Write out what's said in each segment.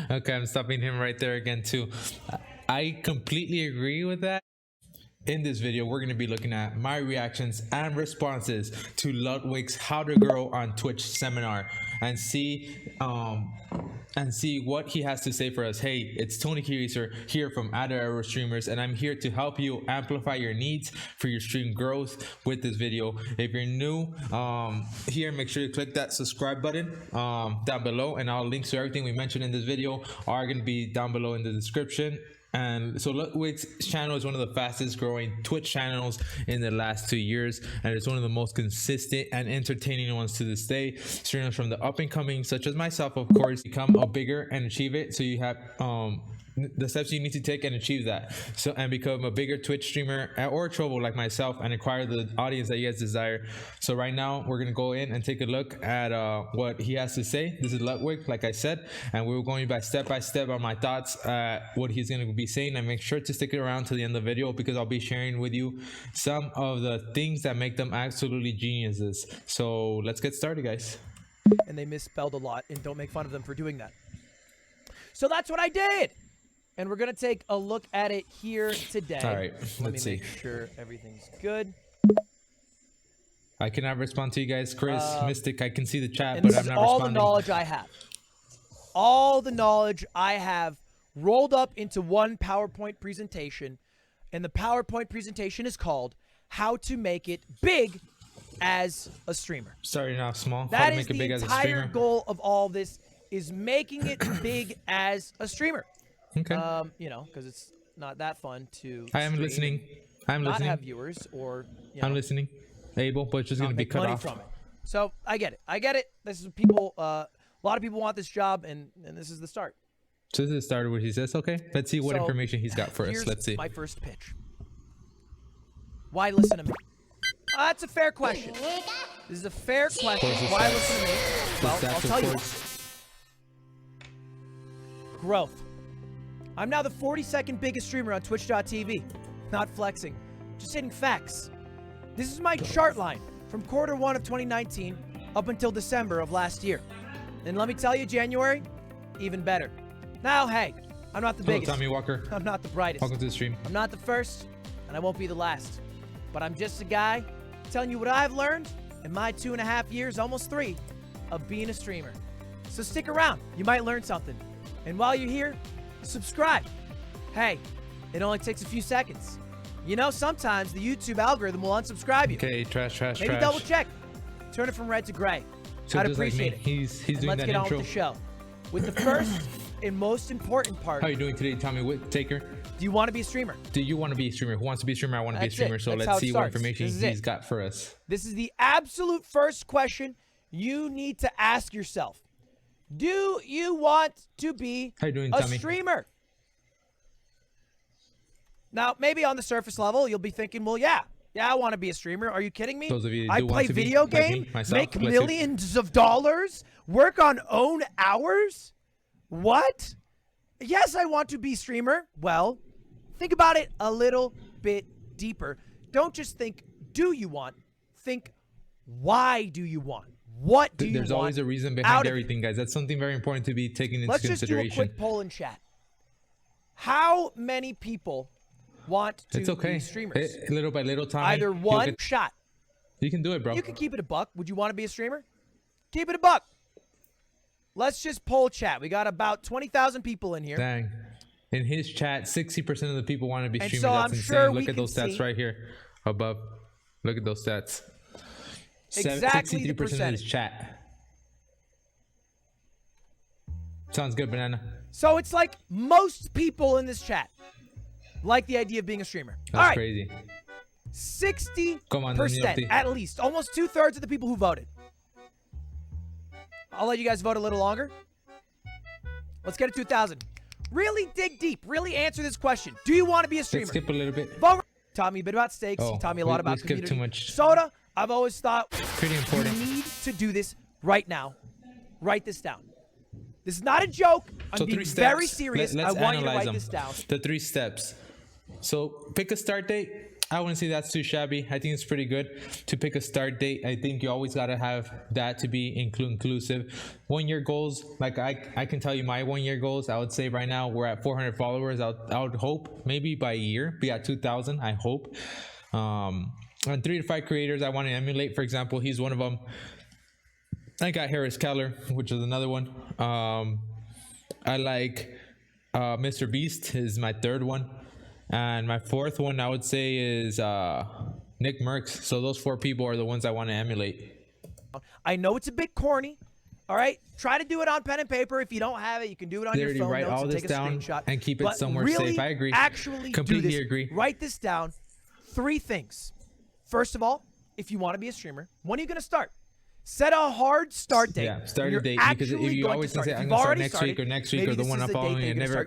Okay, I'm stopping him right there again too. I completely agree with that. In this video, we're going to be looking at my reactions and responses to Ludwig's How to Grow on Twitch seminar and see what he has to say for us. Hey, it's tonyqracer here from Adder Arrow Streamers, and I'm here to help you amplify your needs for your stream growth with this video. If you're new here, make sure you click that subscribe button down below, and all links to everything we mentioned in this video are going to be down below in the description. And so Ludwig's channel is one of the fastest growing Twitch channels in the last 2 years, and it's one of the most consistent and entertaining ones to this day. Streamers from the up and coming, such as myself, of course, become a bigger and achieve it. So you have the steps you need to take and achieve that, so and become a bigger Twitch streamer or troll like myself and acquire the audience that you guys desire. So right now we're gonna go in and take a look at what he has to say. This is Ludwig, like I said, and we're going by step on my thoughts what he's going to be saying. And make sure to stick around to the end of the video, because I'll be sharing with you some of the things that make them absolutely geniuses. So let's get started, guys. And they misspelled a lot, and don't make fun of them for doing that. So that's what I did. And we're going to take a look at it here today. All right, Let me let's see. make sure everything's good. I cannot respond to you guys. Chris, Mystic, I can see the chat, And but this I'm is not all responding. the knowledge I have. All the knowledge I have rolled up into one PowerPoint presentation. And the PowerPoint presentation is called How to Make It Big as a Streamer. Starting off small. How That to is make it big the as a entire streamer. goal of all this, is making it big as a streamer. Okay. You know, because it's not that fun to I am stream listening. I'm and not listening. have viewers, or you know, I'm listening. Able, but it's just not gonna be make cut money off. from it. So I get it. I get it. This is people. A lot of people want this job, and this is the start. So this is the start of what he says. Okay, let's see what So, information he's got for us. Here's Let's see. my first pitch. Why listen to me? That's a fair question. This is a fair question. Why listen to me? Well, I'll tell you. Growth. I'm now the 42nd biggest streamer on Twitch.tv. Not flexing, just hitting facts. This is my chart line from Q1 of 2019 up until December of last year. And let me tell you, January, even better. Now, hey, I'm not the Hello, biggest. Tommy Walker. I'm not the brightest. Welcome to the stream. I'm not the first, and I won't be the last. But I'm just a guy telling you what I've learned in my 2.5 years, almost 3, of being a streamer. So stick around. You might learn something. And while you're here, subscribe. Hey, it only takes a few seconds. You know, sometimes the YouTube algorithm will unsubscribe you. Okay, trash. Maybe double check. Turn it from red to gray. So I'd just like me, appreciate it. he's And doing let's that get on intro. with the show. With the first and most important part. How are you doing today, Tommy Whittaker? Do you want to be a streamer? Do you want to be a streamer? Who wants to be a streamer? I want to be a That's streamer. it. So That's how let's it see what starts. information This is he's it. got for us. This is the absolute first question you need to ask yourself. Do you want to be How you doing, a Tommy? streamer? Now, maybe on the surface level, you'll be thinking, well, yeah, I want to be a streamer. Are you kidding me? Those of you I do want play to be, video like me, games, myself, make let's see. millions of dollars, work on own hours? What? Yes, I want to be a streamer. Well, think about it a little bit deeper. Don't just think, do you want? Think, why do you want? What do you want? There's always a reason out behind of it? everything, guys. That's something very important to be taken into Let's just do a consideration. quick poll in chat. How many people want to It's okay. be streamers? Little by little, Tommy. Either you'll one get- shot. You can do it, bro. You can keep it a buck. Would you want to be a streamer? Keep it a buck. Let's just poll chat. We got about 20,000 people in here. Dang. In his chat, 60% of the people want to be And streamers. so That's I'm insane. sure we Look at can those stats see- right here above. Look at those stats. Exactly the 63% of his percentage. chat. Sounds good, Banana. So it's like most people in this chat like the idea of being a streamer. That's All right. crazy. 60% Come on, Daniel. at least. Almost 2/3 of the people who voted. I'll let you guys vote a little longer. Let's get it to 1,000. Really dig deep. Really answer this question. Do you want to be a streamer? Let's skip a little bit. Vote. Taught me a bit about steaks. Oh, He taught me a we- lot we about skipped community. too much. Soda, I've always thought Pretty you important. need to do this right now. Write this down. This is not a joke. I'm So being 3 steps. very serious. Let's I want you to analyze write them. this down. The 3 steps. So pick a start date I wouldn't say that's too shabby. I think it's pretty good to pick a start date. I think you always got to have that to be inclusive. 1 year goals, like I can tell you my 1 year goals. I would say right now we're at 400 followers. I would hope maybe by a year be at 2,000. I hope. And 3 to 5 creators I want to emulate. For example, he's one of them. I got Harris Keller, which is another one. I like Mr. Beast is my 3rd one. And my 4th one I would say is Nick Merckx. So those 4 people are the ones I want to emulate. I know it's a bit corny. All right, try to do it on pen and paper. If you don't have it, you can do it on your phone. Write notes all and this take a down screenshot. and keep it somewhere really safe. I agree. Actually, Completely do this. agree. Write this down. 3 things. First of all, if you want to be a streamer, when are you going to start? Set a hard start date. Yeah, start a date, because if you always say I'm gonna start next week or next week or the one I'm following, it never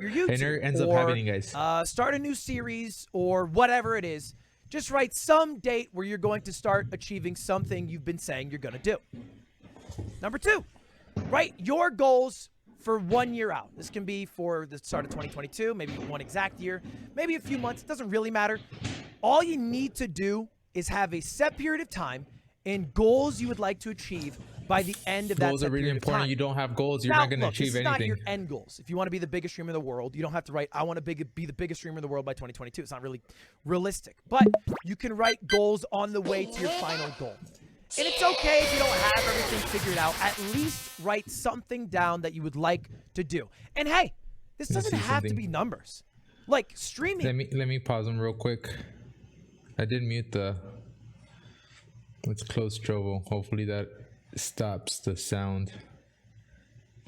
ends up happening, guys. Start a new series or whatever it is. Just write some date where you're going to start achieving something you've been saying you're going to do. Number 2, write your goals for 1 year out. This can be for the start of 2022, maybe 1 exact year, maybe a few months. It doesn't really matter. All you need to do is have a set period of time and goals you would like to achieve by the end of that. Goals are really important. You don't have goals, you're not going to achieve anything. Not your end goals. If you want to be the biggest streamer in the world, you don't have to write, I want to be the biggest streamer in the world by 2022. It's not really realistic. But you can write goals on the way to your final goal. And it's okay if you don't have everything figured out. At least write something down that you would like to do. And hey, this doesn't have to be numbers. Like streaming. Let me pause them real quick. I did mute the... Let's close Trovo. Hopefully that stops the sound.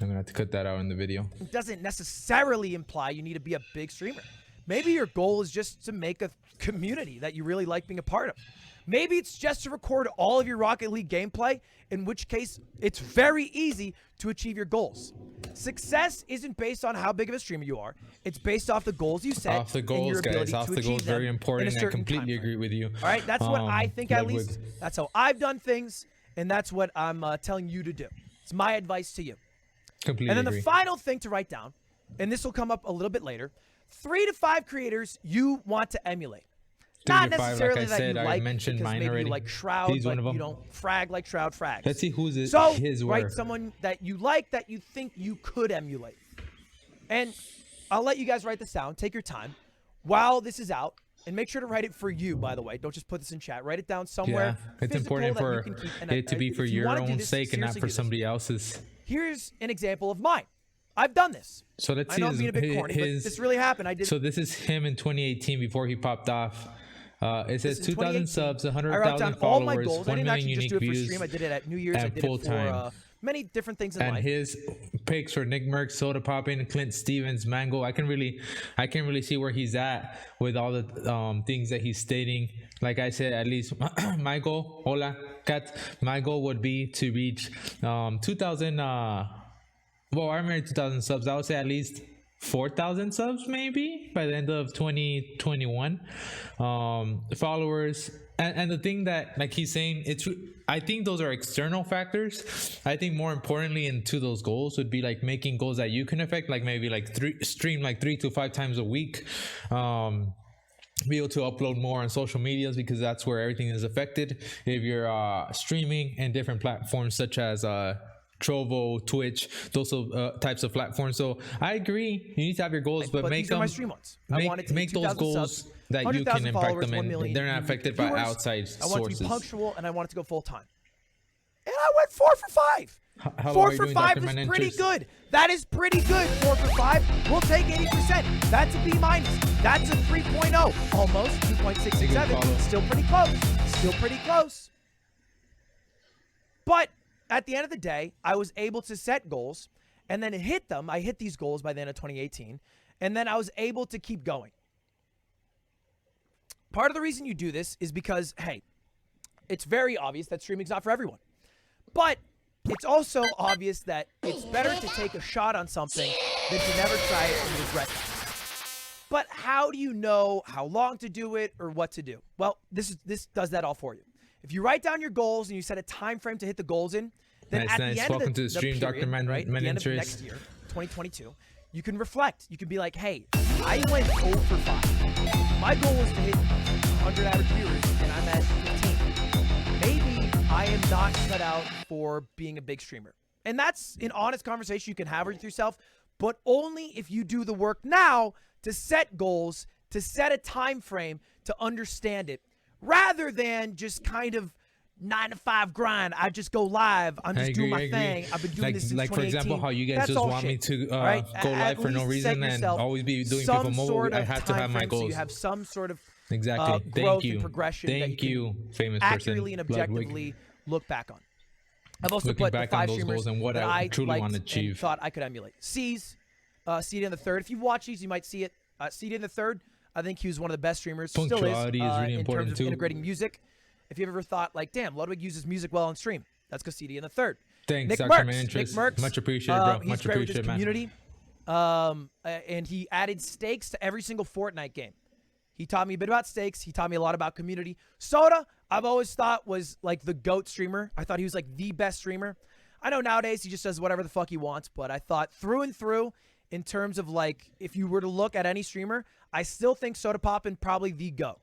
I'm gonna have to cut that out in the video. It doesn't necessarily imply you need to be a big streamer. Maybe your goal is just to make a community that you really like being a part of. Maybe it's just to record all of your Rocket League gameplay, in which case it's very easy to achieve your goals. Success isn't based on how big of a streamer you are. It's based off the goals you set. Off the goals, guys. Off the goals, very important. I completely agree with you. All right, that's what I think, at least. That's how I've done things, and that's what I'm telling you to do. It's my advice to you. Completely And then agree. the final thing to write down, and this will come up a little bit later, 3 to 5 creators you want to emulate. Not necessarily like I said, that you I like, mentioned because mine maybe already. you like Shroud, He's but one of them. you don't frag like Shroud frags. Let's see who's his write were. someone that you like, that you think you could emulate. And I'll let you guys write this down. Take your time while this is out. And make sure to write it for you, by the way. Don't just put this in chat. Write it down somewhere. Yeah, it's important for it to be for your own sake and not for somebody else's. Here's an example of mine. I've done this. So let's I see know I'm being a bit corny, but this really happened. I did. So this is him in 2018 before he popped off. It says 2,000 subs, 100,000 followers, 1 million unique views, I did it at New Year's. and I did full it for time. many different things in And life. his picks for Nick Merckx, Soda Poppin', Clint Stevens, Mango. I can really see where he's at with all the things that he's stating. Like I said, at least my goal, hola, cat. My goal would be to reach 2,000. Well, I'm at 2,000 subs. I would say at least 4,000 subs maybe by the end of 2021. Followers. And the thing that, like he's saying, I think those are external factors. I think more importantly into those goals would be like making goals that you can affect, like maybe like stream like 3 to 5 times a week. Be able to upload more on social medias, because that's where everything is affected. If you're streaming in different platforms such as Trovo, Twitch, those types of platforms. So I agree, you need to have your goals, but make them, my stream ones. make those goals subs, that you can impact them in. 1 million They're not affected by outside sources. I want it to be punctual, and I want it to go full time. And I went 4 for 5. How 4 for 5 is pretty good. That is pretty good. 4 for 5. We'll take 80%. That's a B minus. That's a 3.0. Almost 2.667. Still pretty close. Still pretty close. But at the end of the day, I was able to set goals and then hit them. I hit these goals by the end of 2018. And then I was able to keep going. Part of the reason you do this is because, hey, it's very obvious that streaming's not for everyone. But it's also obvious that it's better to take a shot on something than to never try it and regret it. But how do you know how long to do it or what to do? Well, this does that all for you. If you write down your goals and you set a time frame to hit the goals in, then at the end of the period, right, at the end of next year, 2022, you can reflect. You can be like, hey, I went 0 for 5. My goal was to hit 100 average viewers, and I'm at 15. Maybe I am not cut out for being a big streamer. And that's an honest conversation you can have with yourself, but only if you do the work now to set goals, to set a time frame, to understand it, rather than just kind of 9 to 5 grind. I just go live. I'm just doing my thing. I've been doing this since 2018. Like for example, how you guys That's just want shit, me to right? go live for no reason and always be doing people mode. I have to have my goals. So you have some sort of exactly. growth and progression. Thank you, famous accurately person, and objectively Ludwig. Look back on. I've also Looking put back the 5 on those streamers goals and what that I I truly want to achieve. and thought I could emulate. C's, CD in the third. If you watch these, you might see it. CD in the third. I think he was one of the best streamers. Still is, Punctuality is really in important terms of too. integrating music. If you've ever thought like, damn, Ludwig uses music well on stream, that's because CD in the third. Thanks, Nick Dr. Merckx. Nick Mantress. Merckx, Much appreciated, bro. He's Much great with his appreciated, man. community. And he added stakes to every single Fortnite game. He taught me a bit about stakes. He taught me a lot about community. Soda, I've always thought was like the GOAT streamer. I thought he was like the best streamer. I know nowadays he just does whatever the fuck he wants, but I thought through and through, in terms of like, if you were to look at any streamer, I still think Soda Poppin' probably the GOAT.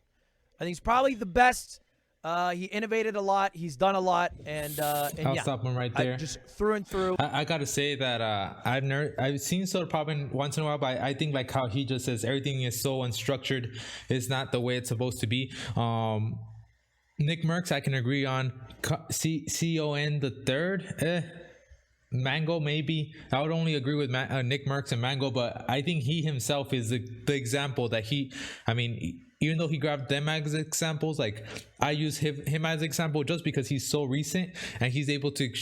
I think he's probably the best. He innovated a lot. He's done a lot, and I'll stop him right there. Just through and through. I gotta say that I've seen Soda Poppin' once in a while, but I think like how he just says everything is so unstructured. It's not the way it's supposed to be. Nick Merckx, I can agree on. CON the third. Mango, maybe. I would only agree with Nick Merckx and Mango, but I think he himself is the example that even though he grabbed them as examples, like I use him as example just because he's so recent and he's able to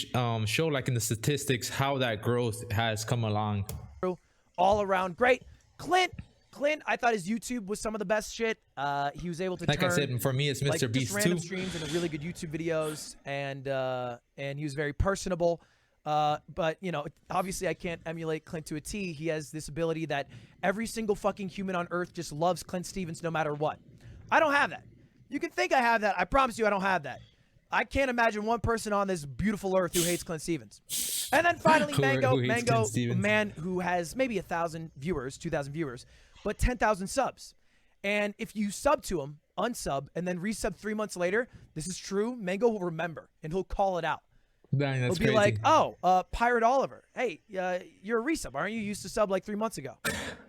show like in the statistics how that growth has come along. All around great. Clint, I thought his YouTube was some of the best shit. He was able to like turn, I said, for me it's Mr. like, Beast just random too. streams into really good YouTube videos, and he was very personable. But you know, obviously I can't emulate Clint to a T. He has this ability that every single fucking human on earth just loves Clint Stevens no matter what. I don't have that. You can think I have that. I promise you I don't have that. I can't imagine one person on this beautiful earth who hates Clint Stevens. And then finally, Mango, a man who has maybe 1,000 viewers, 2,000 viewers, but 10,000 subs. And if you sub to him, unsub, and then resub 3 months later, this is true, Mango will remember, and he'll call it out. Dang, that's He'll be crazy. like, oh, Pirate Oliver, hey, you're a resub, aren't you? You used to sub like 3 months ago.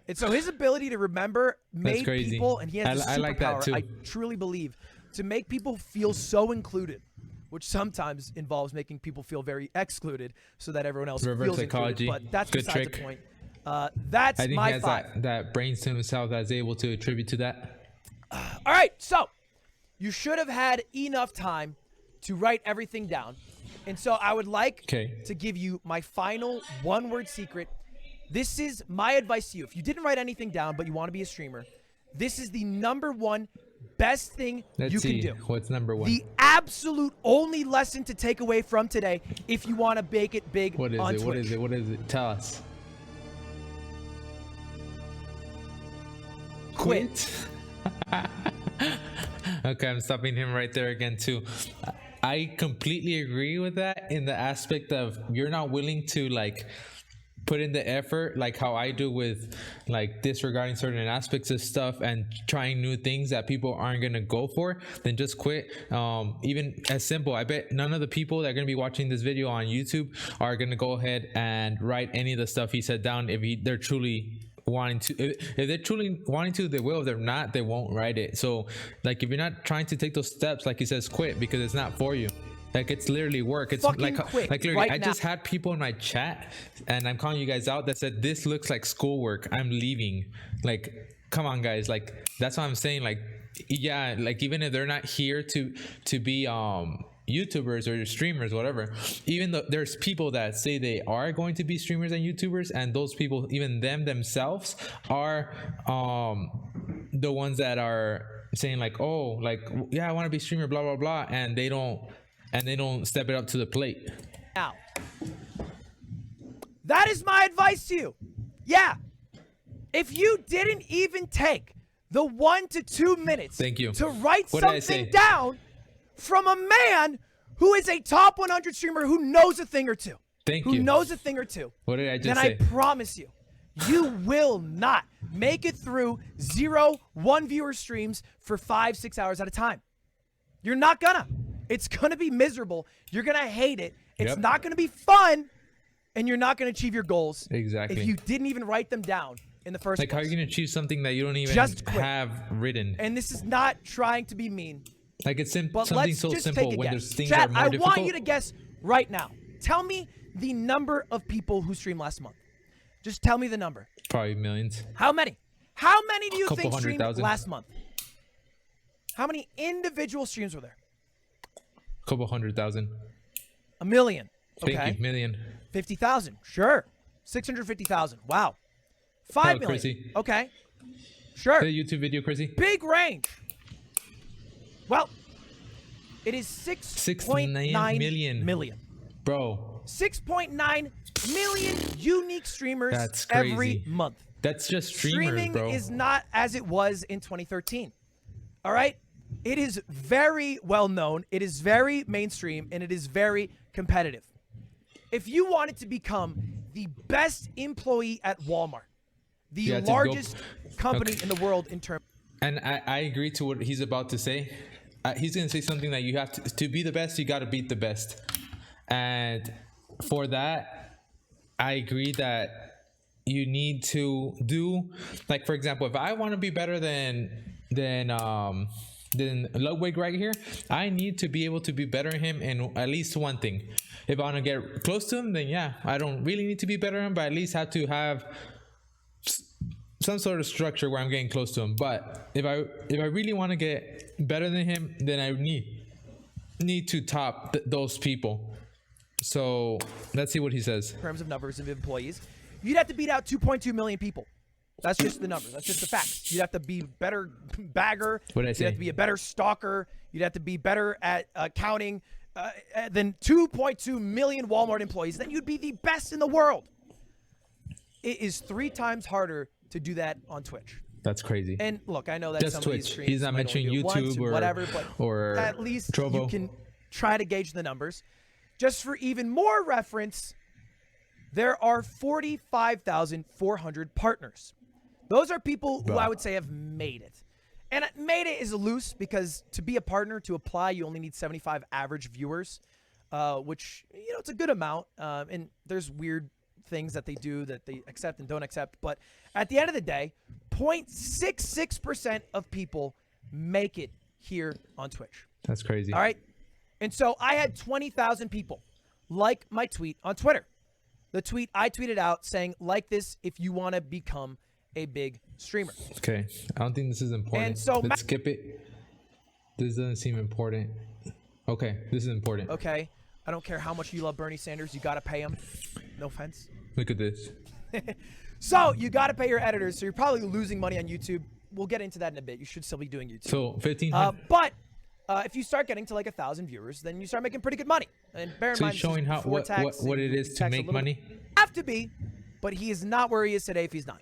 And so his ability to remember made people, and he has a superpower, I like that too. I truly believe, to make people feel so included, which sometimes involves making people feel very excluded so that everyone else Reverse feels psychology. included. But that's Good besides trick. the point. That's I think my he has 5. that brains to himself that's able to attribute to that. All right, so you should have had enough time to write everything down. And so I would like to give you my final one-word secret. This is my advice to you. If you didn't write anything down, but you want to be a streamer, this is the #1 best thing you can do. What's number 1? The absolute only lesson to take away from today if you want to make it big What is on it? Twitch. What is it? What is it? Tell us. Quit. Okay, I'm stopping him right there again too. I completely agree with that in the aspect of you're not willing to like put in the effort like how I do with like disregarding certain aspects of stuff and trying new things that people aren't gonna go for, then just quit. Even as simple, I bet none of the people that are gonna be watching this video on YouTube are gonna go ahead and write any of the stuff he said down if they're truly wanting to. If they're truly wanting to, they will. If they're not, they won't write it. So like if you're not trying to take those steps, like he says, quit, because it's not for you. Like it's literally work. It's fucking like quit literally right I now. just had people in my chat, and I'm calling you guys out, that said this looks like schoolwork, I'm leaving. Like come on guys, like that's what I'm saying. Like yeah, like even if they're not here to be YouTubers or streamers, whatever, even though there's people that say they are going to be streamers and YouTubers, and those people, even themselves are the ones that are saying like, oh, like yeah, I want to be streamer, blah blah blah, and they don't step it up to the plate. Now, that is my advice to you. Yeah, if you didn't even take the 1 to 2 minutes Thank you. to write What did I something say? down from a man who is a top 100 streamer who knows a thing or two. Thank who you. knows a thing or two. What did I just then say? I promise you, You will not make it through 0 1-viewer streams for 5-6 hours at a time. You're not gonna. It's gonna be miserable. You're gonna hate it. It's not gonna be fun, and you're not gonna achieve your goals. Exactly. If you didn't even write them down in the first place. Like, how are you gonna achieve something that you don't even have written? And this is not trying to be mean. Like, it's But something let's so just simple take a when guess. there's things Chat, that are more difficult. I want you to guess right now. Tell me the number of people who streamed last month. Just tell me the number. Probably millions. How many? How many do you think Couple streamed 100,000. last month? How many individual streams were there? Couple 100,000. A million. Thank Okay. you. Million. 50,000. Sure. 650,000. Wow. 5 million. Chrissy. Okay. Sure. The YouTube video, Chrissy. Big range. Well, it is 6.9 million. Bro. 6.9 million unique streamers That's crazy. every month. That's just Streaming bro. is not as it was in 2013. All right? It is very well known, it is very mainstream, and it is very competitive. If you wanted to become the best employee at Walmart, the largest company in the world in terms... And I agree to what he's about to say. He's going to say something that you have to be the best, you got to beat the best. And for that, I agree that you need to do, like, for example, if I want to be better than Ludwig right here, I need to be able to be better than him in at least one thing. If I want to get close to him, then yeah, I don't really need to be better than him, but at least have to have some sort of structure where I'm getting close to him. But if I really want to get better than him, then I need to top those people. So let's see what he says. In terms of numbers of employees, you'd have to beat out 2.2 million people. That's just the numbers. That's just the facts. You'd have to be better bagger. What did I say? You'd have to be a better stalker. You'd have to be better at counting than 2.2 million Walmart employees. Then you'd be the best in the world. It is 3 times harder to do that on Twitch. That's crazy. And look, I know that just some Twitch. of these streams He's not might mentioning only do it once YouTube or whatever, but or at least Trovo. you can try to gauge the numbers. Just for even more reference, there are 45,400 partners. Those are people who I would say have made it. And made it is loose because to be a partner, to apply, you only need 75 average viewers, which, you know, it's a good amount. And there's weird things that they do that they accept and don't accept. But at the end of the day, 0.66% of people make it here on Twitch. That's crazy. All right. And so I had 20,000 people like my tweet on Twitter. The tweet I tweeted out saying, like this if you want to become a big streamer. Okay. I don't think this is important. And so let's skip it. This doesn't seem important. Okay. This is important. Okay. I don't care how much you love Bernie Sanders. You got to pay him. No offense. Look at this. So you got to pay your editors. So you're probably losing money on YouTube. We'll get into that in a bit. You should still be doing YouTube. So 1,500. But if you start getting to like 1,000 viewers, then you start making pretty good money. And bear in So mind, he's showing how what it is to make money. Have to be, but he is not where he is today if he's not.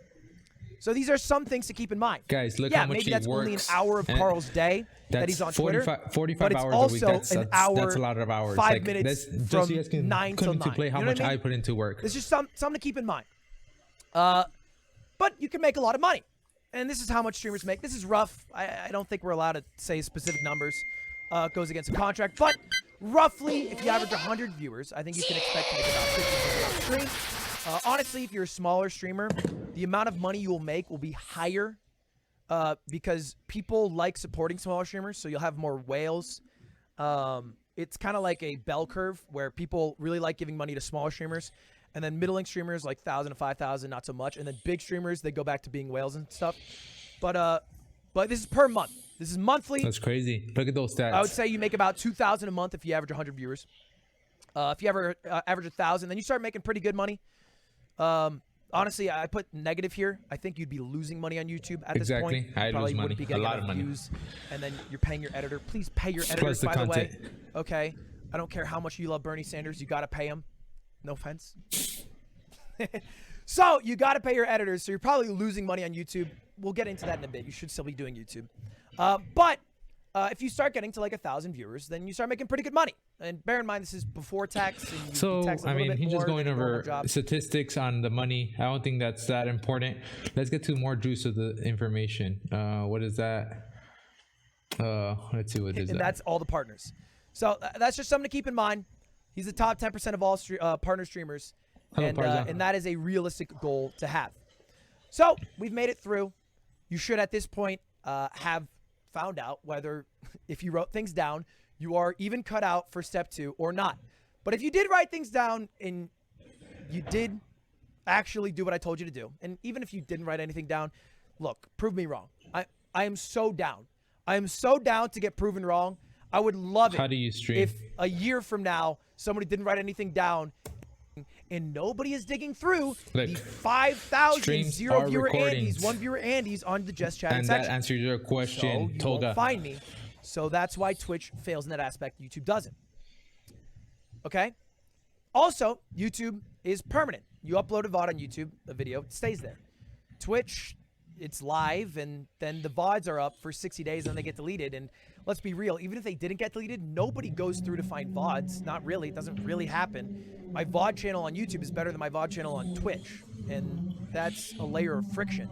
So these are some things to keep in mind. Guys, look yeah, how much maybe he that's works. only an hour of Carl's day that he's on Twitter. 45 but it's hours also a week. an hour, That's a lot of hours. 5 like, minutes just from so you guys can 9 till 9. to play how You know much what I mean? I put into work. It's just something to keep in mind. But you can make a lot of money. And this is how much streamers make. This is rough. I don't think we're allowed to say specific numbers. It goes against a contract. But roughly, if you average 100 viewers, I think you can expect to make about 50% on stream. Honestly, if you're a smaller streamer, the amount of money you will make will be higher because people like supporting smaller streamers, so you'll have more whales. It's kind of like a bell curve where people really like giving money to smaller streamers, and then middling streamers like 1,000 to 5,000, not so much, and then big streamers, they go back to being whales and stuff. But this is per month. This is monthly. That's crazy. Look at those stats. I would say you make about 2,000 a month if you average 100 viewers. If you ever average 1,000, then you start making pretty good money. Honestly, I put negative here. I think you'd be losing money on YouTube at this point. Exactly. I lose money. Be getting a lot of money. Views, and then you're paying your editor. Please pay your editor, Plus the by content. the way. Okay. I don't care how much you love Bernie Sanders. You got to pay him. No offense. So you got to pay your editors. So you're probably losing money on YouTube. We'll get into that in a bit. You should still be doing YouTube. But if you start getting to like 1,000 viewers, then you start making pretty good money. And bear in mind, this is before tax. And you So, tax a I little mean, bit he's more just going than a normal over job. statistics on the money. I don't think that's that important. Let's get to more juice of the information. What is that? Let's see what is And that. that's all the partners. So that's just something to keep in mind. He's the top 10% of all partner streamers. Hello, And that is a realistic goal to have. So we've made it through. You should at this point have found out whether if you wrote things down, you are even cut out for step 2 or not. But if you did write things down and you did actually do what I told you to do, and even if you didn't write anything down, look, prove me wrong. I am so down. I am so down to get proven wrong. I would love it. How do you stream? If a year from now somebody didn't write anything down and nobody is digging through the 5,000 zero viewer Andes, 1 viewer Andes on the just chatting and section. that answers your question, So you Toga. won't find me. So that's why Twitch fails in that aspect. YouTube doesn't. Okay? Also, YouTube is permanent. You upload a VOD on YouTube, a video, it stays there. Twitch, it's live, and then the VODs are up for 60 days, and then they get deleted. And let's be real, even if they didn't get deleted, nobody goes through to find VODs. Not really. It doesn't really happen. My VOD channel on YouTube is better than my VOD channel on Twitch, and that's a layer of friction.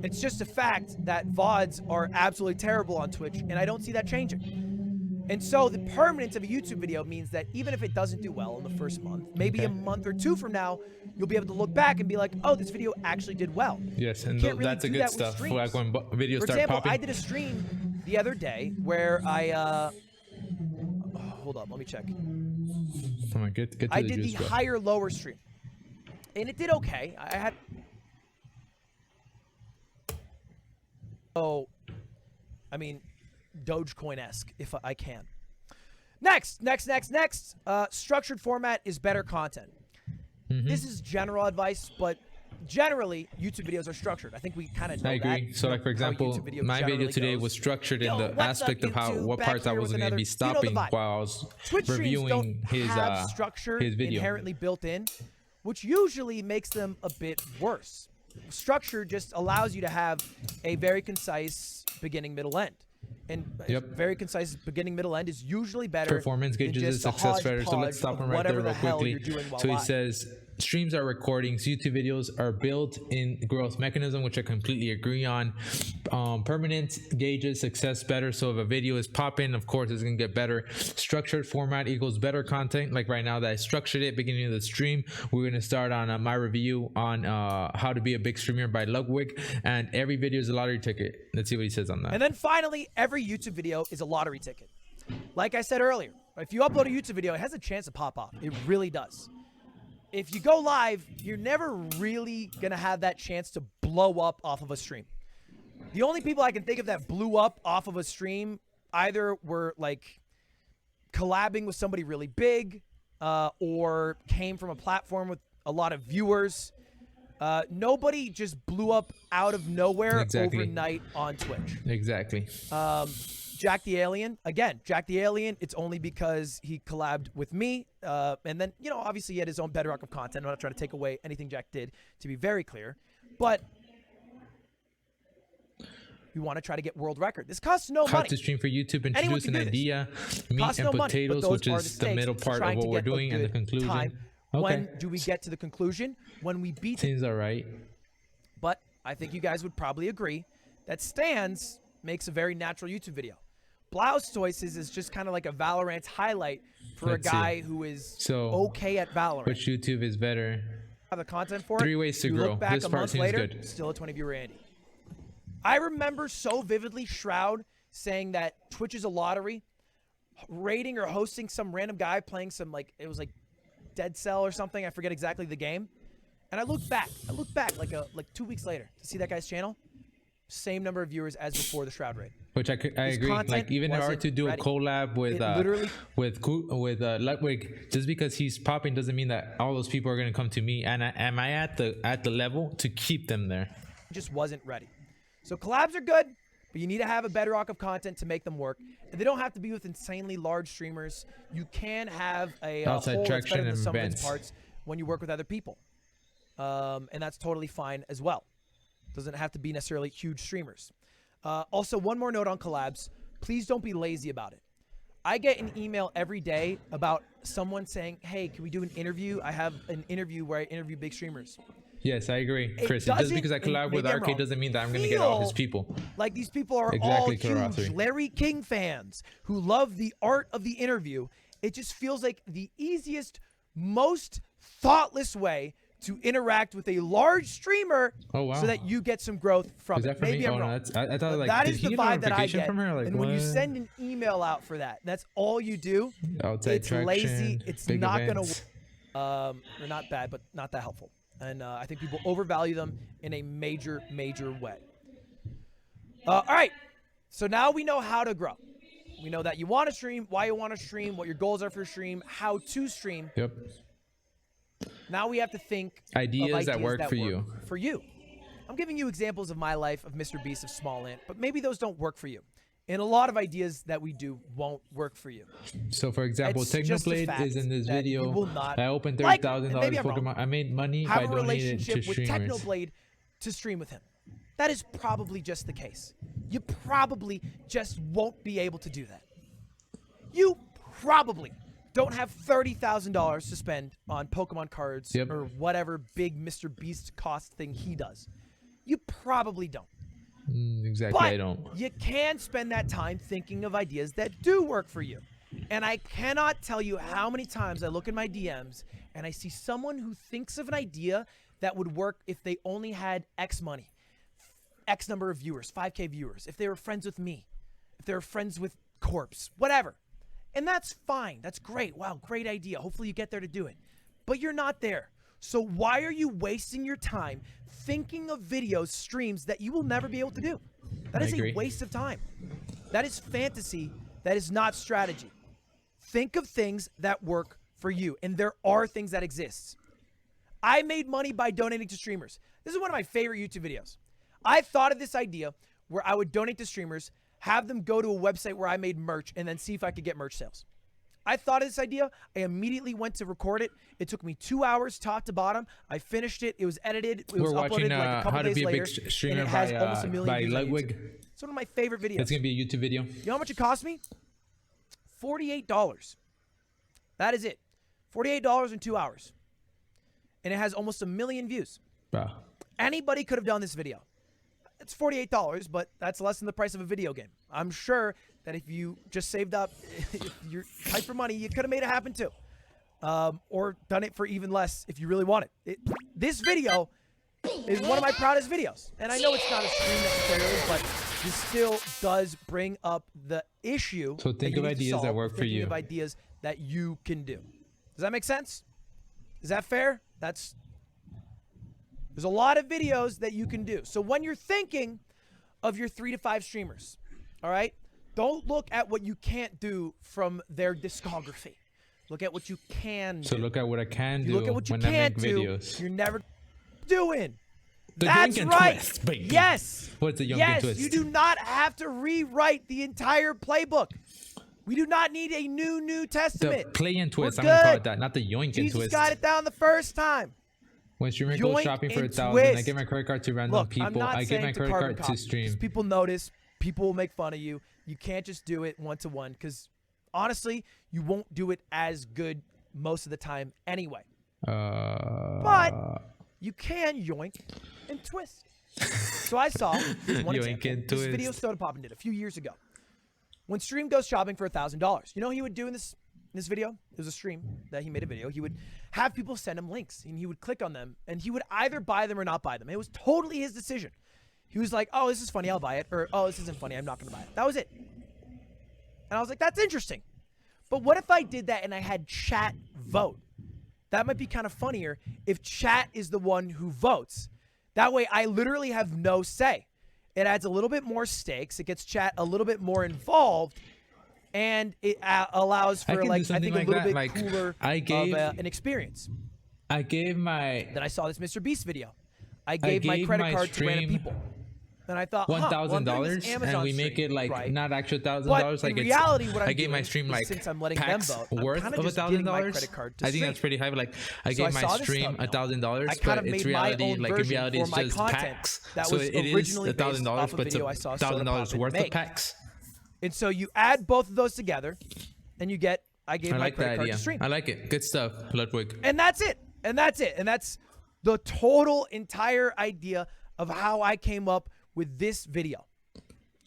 It's just a fact that VODs are absolutely terrible on Twitch, and I don't see that changing. And so the permanence of a YouTube video means that even if it doesn't do well in the first month, maybe a month or 2 from now, you'll be able to look back and be like, oh, this video actually did well. Yes, and Really that's a good stuff. Like when videos start example, popping. I did a stream the other day where I, hold up, let me check. Come on, get to I the did juice, the bro. higher lower stream, and it did okay. I had, I mean, Dogecoin-esque, if I can. Next. Structured format is better content. This is general advice, but generally, YouTube videos are structured. I think we kind of know that. I agree. So, like, for example, my video today was structured in the aspect of what parts I was going to be stopping while I was Twitch streams don't reviewing his have structure his video. inherently built in, which usually makes them a bit worse. Structure just allows you to have a very concise beginning, middle, end. And very concise beginning, middle, end is usually better. Performance than gauges just is success better. So let's stop him right there real quickly. So he says streams are recordings, YouTube videos are built-in growth mechanism, which I completely agree on. Permanent gauges success better. So if a video is popping, of course it's gonna get better. Structured format equals better content. Like right now that I structured it beginning of the stream, we're gonna start on my review on how to be a big streamer by Ludwig, and every video is a lottery ticket. Let's see what he says on that. And then finally, every YouTube video is a lottery ticket. Like I said earlier, if you upload a YouTube video, it has a chance to pop off. It really does. If you go live, you're never really going to have that chance to blow up off of a stream. The only people I can think of that blew up off of a stream either were like collabing with somebody really big or came from a platform with a lot of viewers. Nobody just blew up out of nowhere overnight on Twitch. Exactly. Jack the Alien, again, Jack the Alien, it's only because he collabed with me. And then, you know, obviously he had his own bedrock of content. I'm not trying to take away anything Jack did, to be very clear. But we want to try to get world record. This costs no money. How to stream for YouTube, introduce an idea, meat and potatoes, which is the middle part of what we're doing, and the conclusion. When do we get to the conclusion? When we beat Seems all right. But I think you guys would probably agree that Stans makes a very natural YouTube video. Blouse Choices is just kind of like a Valorant highlight for a guy who is okay at Valorant. Which YouTube is better? Have the content for it. 3 ways to grow. Look back This a part month seems later, good. still a 20 viewer Andy. I remember so vividly Shroud saying that Twitch is a lottery, rating or hosting some random guy playing some it was like Dead Cell or something. I forget exactly the game. And I looked back like 2 weeks later to see that guy's channel. Same number of viewers as before the Shroud raid. Which I agree. Like even in order to do a collab with Ludwig, just because he's popping doesn't mean that all those people are gonna come to me. And am I at the level to keep them there? Just wasn't ready. So collabs are good, but you need to have a bedrock of content to make them work. And they don't have to be with insanely large streamers. You can have a outside whole that's better traction than and some of its events parts when you work with other people. And that's totally fine as well. Doesn't have to be necessarily huge streamers. Also, one more note on collabs. please don't be lazy about it. I get an email every day about someone saying, hey, can we do an interview? I have an interview where I interview big streamers. Yes, I agree, Chris. Just because I collab with Arcade doesn't mean that I'm going to get all his people. Like these people are all huge Larry King fans who love the art of the interview. It just feels like the easiest, most thoughtless way to interact with a large streamer so that you get some growth from it. Maybe I'm wrong. I thought, like, that is the vibe that I get. From her? Like, and when you send an email out for that, that's all you do. It's lazy. It's not going to they're not bad, but not that helpful. And I think people overvalue them in a major, major way. All right. So now we know how to grow. We know that you want to stream, why you want to stream, what your goals are for your stream, how to stream. Yep. Now we have to think ideas that work for you. For you. I'm giving you examples of my life, of Mr. Beast, of Small Ant, but maybe those don't work for you. And a lot of ideas that we do won't work for you. So, for example, Technoblade is in this video. I opened $30,000 Pokemon. I made money by donating to streamers. Have a relationship with Technoblade to stream with him. That is probably just the case. You probably just won't be able to do that. You probably don't have $30,000 to spend on Pokemon cards or whatever big Mr. Beast cost thing he does. You probably don't. Exactly, but I don't. You can spend that time thinking of ideas that do work for you. And I cannot tell you how many times I look in my DMs and I see someone who thinks of an idea that would work if they only had X money, X number of viewers, 5K viewers, if they were friends with me, if they were friends with Corpse, whatever. And that's fine. That's great. Wow, great idea. Hopefully you get there to do it. But you're not there. So why are you wasting your time thinking of videos, streams that you will never be able to do? That is a waste of time. That is fantasy. That is not strategy. Think of things that work for you. And there are things that exist. I made money by donating to streamers. This is one of my favorite YouTube videos. I thought of this idea where I would donate to streamers, have them go to a website where I made merch, and then see if I could get merch sales. I thought of this idea. I immediately went to record it. It took me 2 hours top to bottom. I finished it. It was edited. It was uploaded like a couple days later. And it has almost 1 million views Ludwig. It's one of my favorite videos. It's going to be a YouTube video. You know how much it cost me? $48. That is it. $48 in 2 hours. And it has almost 1 million views. Wow. Anybody could have done this video. It's $48, but that's less than the price of a video game. I'm sure that if you just saved up, if you're tight for money, you could have made it happen too. Or done it for even less if you really want it. This video is one of my proudest videos. And I know it's not a stream necessarily, but this still does bring up the issue. So think of ideas that work for you. Think of ideas that you can do. Does that make sense? Is that fair? There's a lot of videos that you can do. So when you're thinking of your 3 to 5 streamers, all right, don't look at what you can't do from their discography. Look at what you can do. So look at what I can do. Look at what you can't do. Videos. You're never doing. The That's YOINK right. Twist, baby. Yes. What's the YOINK yes, twist? You do not have to rewrite the entire playbook. We do not need a New Testament. The play and twist. I'm going to call it that, not the YOINK and twist. Jesus got it down the first time. When streamer goes shopping for $1,000, I give my credit card to random people. I give my credit card to stream. People notice. People will make fun of you. You can't just do it one-to-one because, honestly, you won't do it as good most of the time anyway. But you can yoink and twist. So I saw one example. This video Soda Poppin did a few years ago. When stream goes shopping for $1,000, you know what he would do in this video? It was a stream that he made a video. He would have people send him links and he would click on them and he would either buy them or not buy them. It was totally his decision. He was like, oh, this is funny, I'll buy it. Or, oh, this isn't funny, I'm not going to buy it. That was it. And I was like, that's interesting. But what if I did that and I had chat vote? That might be kind of funnier if chat is the one who votes. That way I literally have no say. It adds a little bit more stakes. It gets chat a little bit more involved. And it allows for, I think, a little bit cooler of an experience. I gave my... Then I saw this Mr. Beast video. I gave my credit card to random people. Then I thought, $1,000, and we make it like not actual $1,000. Like in reality, what I gave my stream like since I'm letting them vote, worth of $1,000. I think that's pretty high. But like I gave my stream $1,000, but it's reality. Like in reality, it's just packs. So it is $1,000, but it's $1,000 worth of packs. And so you add both of those together, and you get, I gave I my like credit that card idea. to stream. I like it. Good stuff, Ludwig. And that's it. And that's it. And that's the total entire idea of how I came up with this video.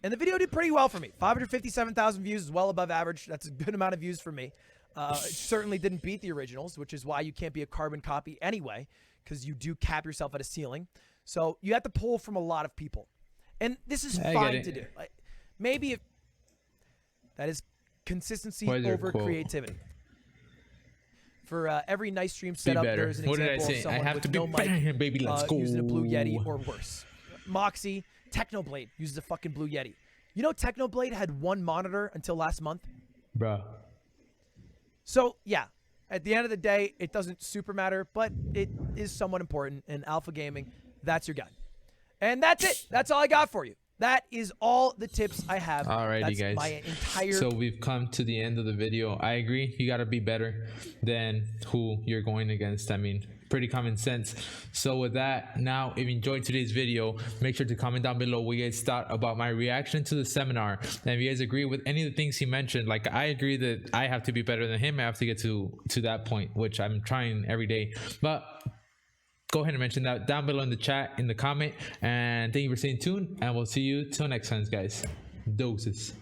And the video did pretty well for me. 557,000 views is well above average. That's a good amount of views for me. It certainly didn't beat the originals, which is why you can't be a carbon copy anyway, because you do cap yourself at a ceiling. So you have to pull from a lot of people. And this is fine to do. Like, maybe if that is consistency over creativity. For every nice stream setup, there's an example of someone with no mic baby. Let's go. using a Blue Yeti or worse. Moxie, Technoblade uses a fucking Blue Yeti. You know Technoblade had one monitor until last month? Bruh. So, yeah, at the end of the day, it doesn't super matter, but it is somewhat important. In Alpha Gaming, that's your guide. And that's it. That's all I got for you. That is all the tips I have. Alrighty, guys. My entire... So we've come to the end of the video. I agree. You got to be better than who you're going against. I mean, pretty common sense. So with that, now, if you enjoyed today's video, make sure to comment down below what you guys thought about my reaction to the seminar. And if you guys agree with any of the things he mentioned, like I agree that I have to be better than him. I have to get to that point, which I'm trying every day. But go ahead and mention that down below in the chat, in the comment. And thank you for staying tuned, and we'll see you till next time, guys. Doses.